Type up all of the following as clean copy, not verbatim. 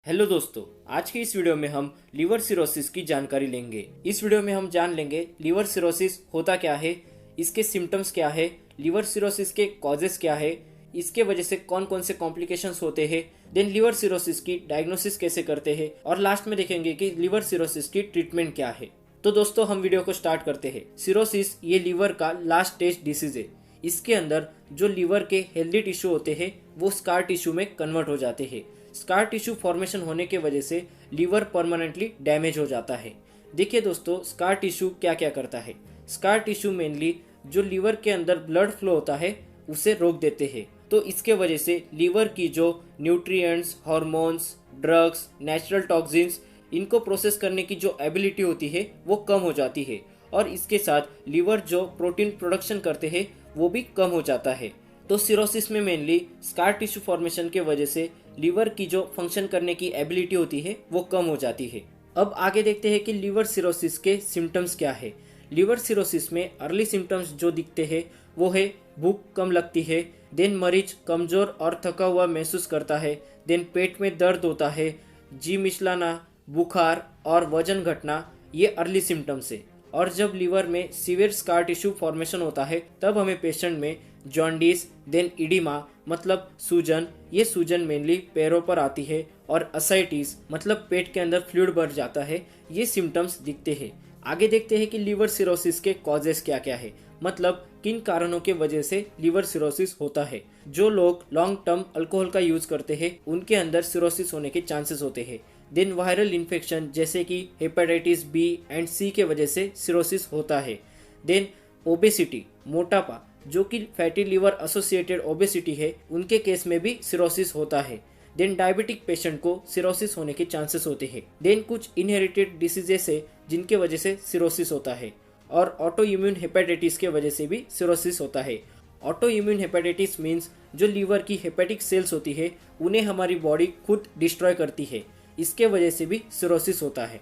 Hello दोस्तों, आज की इस वीडियो में हम लीवर सिरोसिस की जानकारी लेंगे। इस वीडियो में हम जान लेंगे लीवर सिरोसिस होता क्या है, इसके सिम्टम्स क्या है, लीवर सिरोसिस के कॉजेस क्या है, इसके वजह से कौन कौन से कॉम्प्लिकेशंस होते हैं, देन लीवर सिरोसिस की डायग्नोसिस कैसे करते हैं और लास्ट में देखेंगे कि लीवर सिरोसिस की ट्रीटमेंट क्या है। तो दोस्तों हम वीडियो को स्टार्ट करते हैं। सिरोसिस ये लीवर का लास्ट स्टेज डिसीज है। इसके अंदर जो लीवर के हेल्दी टिश्यू होते हैं वो स्कार टिश्यू में कन्वर्ट हो जाते हैं। स्कार टिश्यू फॉर्मेशन होने के वजह से लीवर परमानेंटली डैमेज हो जाता है। देखिए दोस्तों, स्कार टिश्यू क्या क्या करता है। स्कार टिश्यू मेनली जो लीवर के अंदर ब्लड फ्लो होता है उसे रोक देते हैं। तो इसके वजह से लीवर की जो nutrients, hormones, drugs, natural toxins इनको प्रोसेस करने की जो एबिलिटी होती है वो कम हो जाती है और इसके साथ लीवर जो प्रोटीन प्रोडक्शन करते हैं वो भी कम हो जाता है। तो सिरोसिस में मेनली स्कार टिश्यू फॉर्मेशन के वजह से लीवर की जो फंक्शन करने की एबिलिटी होती है वो कम हो जाती है। अब आगे देखते हैं कि लीवर सिरोसिस के सिम्टम्स क्या है। लीवर सिरोसिस में अर्ली सिम्टम्स जो दिखते हैं वो है भूख कम लगती है, देन मरीज कमजोर और थका हुआ महसूस करता है, देन पेट में दर्द होता है, जी मिचलाना, बुखार और वजन घटना, ये अर्ली सिम्टम्स है। और जब लीवर में सीवियर स्कार टिश्यू फॉर्मेशन होता है तब हमें पेशेंट में जॉन्डिस, देन इडिमा मतलब सूजन, ये सूजन मेनली पैरों पर आती है, और असाइटिस मतलब पेट के अंदर फ्लूइड बढ़ जाता है, ये सिम्टम्स दिखते हैं। आगे देखते हैं कि लीवर सिरोसिस के कॉजेस क्या क्या है, मतलब किन कारणों के वजह से लीवर सिरोसिस होता है। जो लोग लॉन्ग टर्म अल्कोहल का यूज करते हैं उनके अंदर सिरोसिस होने के चांसेस होते हैं। देन वायरल इन्फेक्शन जैसे कि हेपेटाइटिस बी एंड सी के वजह से सिरोसिस होता है। देन ओबेसिटी, मोटापा, जो कि फैटी लीवर एसोसिएटेड ओबेसिटी है, उनके केस में भी सिरोसिस होता है। देन डायबिटिक पेशेंट को सिरोसिस होने के चांसेस होते हैं। देन कुछ इनहेरिटेड डिसीजेस है जिनके वजह से सिरोसिस होता है, और ऑटो इम्यून हेपेटाइटिस के वजह से भी सिरोसिस होता है। ऑटो इम्यून हेपेटाइटिस मीन्स जो लीवर की हेपेटिक सेल्स होती है उन्हें हमारी बॉडी खुद डिस्ट्रॉय करती है, इसके वजह से भी सिरोसिस होता है।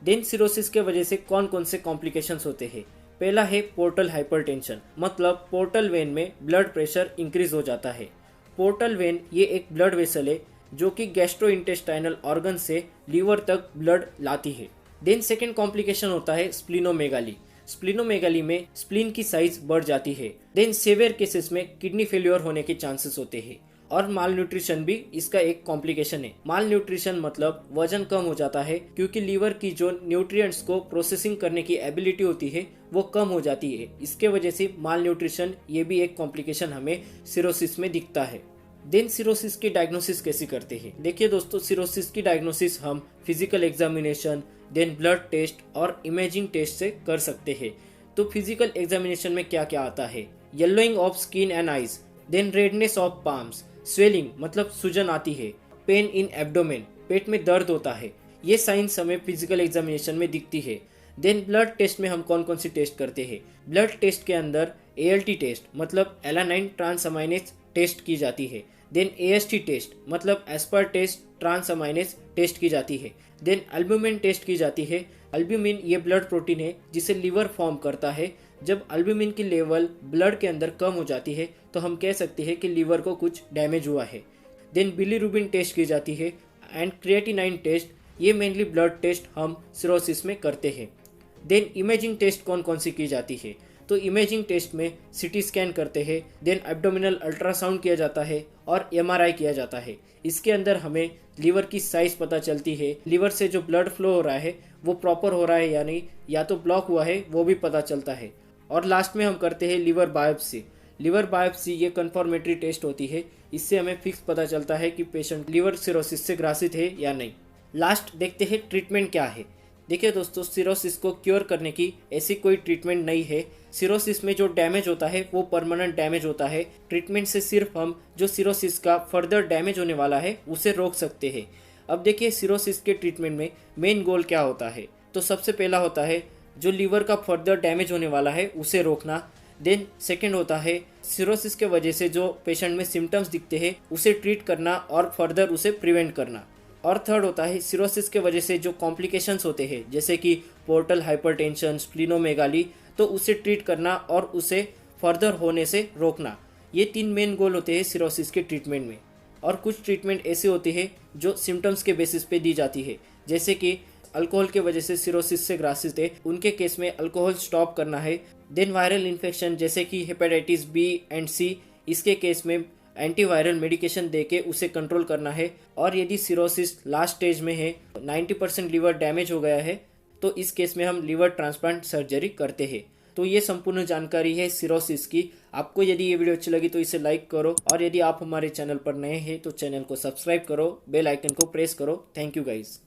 देन सिरोसिस के वजह से कौन कौन से कॉम्प्लिकेशंस होते हैं। पहला है पोर्टल हाइपरटेंशन, मतलब पोर्टल वेन में ब्लड प्रेशर इंक्रीज हो जाता है। पोर्टल वेन ये एक ब्लड वेसल है जो कि गैस्ट्रोइंटेस्टाइनल ऑर्गन से लीवर तक ब्लड लाती है। देन सेकेंड कॉम्प्लिकेशन होता है स्प्लिनोमेगाली। स्प्लिनोमेगाली में स्प्लीन की साइज बढ़ जाती है। देन सेवियर केसेस में किडनी फेल्योर होने के चांसेस होते हैं, और माल न्यूट्रिशन भी इसका एक कॉम्प्लिकेशन है। माल न्यूट्रिशन मतलब वजन कम हो जाता है क्योंकि लीवर की जो न्यूट्रिएंट्स को प्रोसेसिंग करने की एबिलिटी होती है वो कम हो जाती है। इसके वजह से माल न्यूट्रिशन ये भी एक कॉम्प्लिकेशन हमें सिरोसिस में दिखता है। देन सिरोसिस की डायग्नोसिस कैसे करते हैं। देखिए दोस्तों, सिरोसिस की डायग्नोसिस हम physical examination, then blood test और इमेजिंग टेस्ट से कर सकते हैं। तो फिजिकल एग्जामिनेशन में क्या क्या आता है। Yellowing of skin and eyes, then redness of palms, swelling मतलब सूजन आती है, पेन इन एब्डोमेन पेट में दर्द होता है, ये साइंस हमें फिजिकल एग्जामिनेशन में दिखती है। देन ब्लड टेस्ट में हम कौन कौन सी टेस्ट करते हैं। ब्लड टेस्ट के अंदर ALT टेस्ट मतलब एलानाइन ट्रांसअमाइनेज टेस्ट की जाती है। देन AST टेस्ट मतलब एस्पार्टेस ट्रांसअमाइनेज टेस्ट की जाती है। देन एल्ब्यूमिन टेस्ट की जाती है। एल्ब्यूमिन ये ब्लड प्रोटीन है जिसे लीवर फॉर्म करता है। जब एल्ब्यूमिन की लेवल ब्लड के अंदर कम हो जाती है तो हम कह सकते हैं कि लीवर को कुछ डैमेज हुआ है। देन बिलीरुबिन टेस्ट की जाती है एंड क्रिएटिनाइन टेस्ट, ये मेनली ब्लड टेस्ट हम सिरोसिस में करते हैं। देन इमेजिंग टेस्ट कौन कौन सी की जाती है। तो इमेजिंग टेस्ट में CT स्कैन करते हैं, देन एब्डोमिनल अल्ट्रासाउंड किया जाता है और MRI किया जाता है। इसके अंदर हमें लीवर की साइज पता चलती है, लीवर से जो ब्लड फ्लो हो रहा है वो प्रॉपर हो रहा है या नहीं, या तो ब्लॉक हुआ है वो भी पता चलता है। और लास्ट में हम करते हैं लिवर बायोप्सी। लिवर बायोप्सी ये कन्फर्मेटरी टेस्ट होती है, इससे हमें फिक्स पता चलता है कि पेशेंट लिवर सिरोसिस से ग्रसित है या नहीं। लास्ट देखते हैं ट्रीटमेंट क्या है। देखिए दोस्तों, सिरोसिस को क्योर करने की ऐसी कोई ट्रीटमेंट नहीं है। सिरोसिस में जो डैमेज होता है वो परमानेंट डैमेज होता है। ट्रीटमेंट से सिर्फ हम जो सिरोसिस का फर्दर डैमेज होने वाला है उसे रोक सकते हैं। अब देखिए सिरोसिस के ट्रीटमेंट में मेन गोल क्या होता है। तो सबसे पहला होता है जो लीवर का फर्दर डैमेज होने वाला है उसे रोकना। देन सेकेंड होता है सिरोसिस के वजह से जो पेशेंट में सिम्टम्स दिखते हैं उसे ट्रीट करना और फर्दर उसे प्रिवेंट करना। और थर्ड होता है सिरोसिस के वजह से जो कॉम्प्लिकेशंस होते हैं जैसे कि पोर्टल हाइपरटेंशन, स्प्लिनोमेगाली, तो उसे ट्रीट करना और उसे फर्दर होने से रोकना। ये तीन मेन गोल होते हैं सिरोसिस के ट्रीटमेंट में। और कुछ ट्रीटमेंट ऐसे होते हैं जो सिम्टम्स के बेसिस पे दी जाती है। जैसे कि अल्कोहल के वजह से सिरोसिस से ग्रासित है, उनके केस में अल्कोहल स्टॉप करना है। देन वायरल इन्फेक्शन जैसे कि हेपेटाइटिस बी एंड सी, इसके केस में एंटीवायरल मेडिकेशन देके उसे कंट्रोल करना है। और यदि सिरोसिस लास्ट स्टेज में है, 90% लीवर डैमेज हो गया है, तो इस केस में हम लीवर ट्रांसप्लांट सर्जरी करते हैं। तो ये संपूर्ण जानकारी है सिरोसिस की। आपको यदि ये वीडियो अच्छी लगी तो इसे लाइक करो, और यदि आप हमारे चैनल पर नए हैं तो चैनल को सब्सक्राइब करो, बेल आइकन को प्रेस करो। Thank you guys.